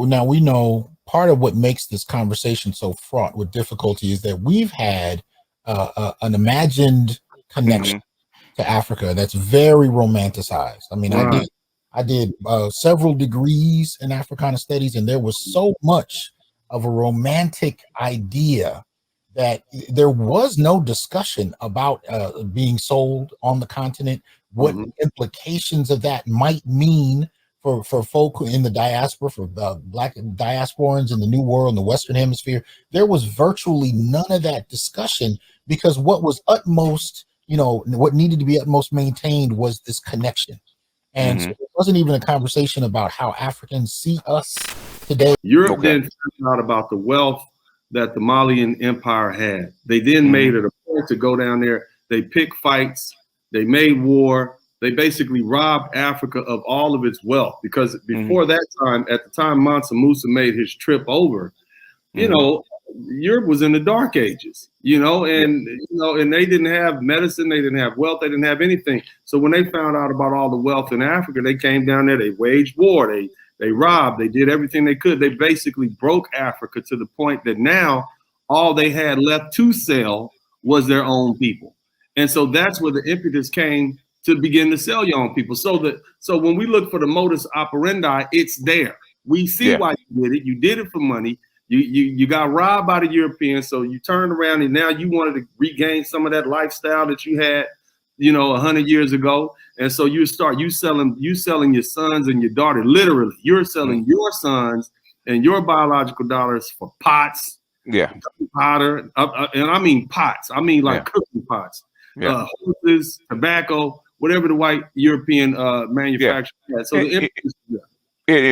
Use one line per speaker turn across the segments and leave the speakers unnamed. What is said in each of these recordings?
Now, we know part of what makes this conversation so fraught with difficulty is that we've had an imagined connection to Africa that's very romanticized. I mean, I did several degrees in Africana Studies, and there was so much of a romantic idea that there was no discussion about being sold on the continent, what implications of that might mean for folk in the diaspora, for Black diasporans in the New World, in the Western Hemisphere. There was virtually none of that discussion, because what was utmost, what needed to be utmost maintained was this connection. And so it wasn't even a conversation about how Africans see us today.
Europe then found out about the wealth that the Malian Empire had. They then made it a point to go down there. They picked fights. They made war. They basically robbed Africa of all of its wealth, because before that time, at the time Mansa Musa made his trip over, Europe was in the dark ages, and they didn't have medicine, they didn't have wealth, they didn't have anything. So when they found out about all the wealth in Africa, they came down there, they waged war, they robbed, they did everything they could. They basically broke Africa to the point that now all they had left to sell was their own people. And so that's where the impetus came to begin to sell your own people. So when we look for the modus operandi, it's there. We see why you did it. You did it for money. You got robbed by the Europeans, so you turned around and now you wanted to regain some of that lifestyle that you had, 100 years ago. And so you selling your sons and your daughter. Literally, you're selling your sons and your biological daughters for pots, powder, and I mean pots. I mean like cooking pots, horses, tobacco, whatever the white European manufacturer had. So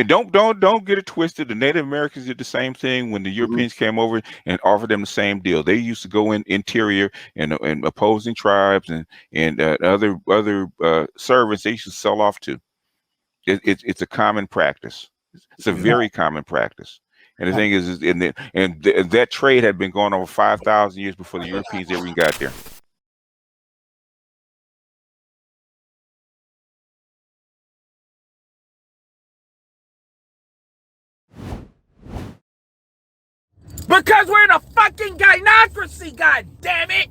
don't get it twisted. The Native Americans did the same thing when the Europeans came over and offered them the same deal. They used to go in interior and opposing tribes and other servants they used to sell off to. It's a common practice. It's a very common practice. And the thing is that trade had been going on for 5,000 years before the Europeans ever even got there.
Because we're in a fucking gynarchy, god damn it!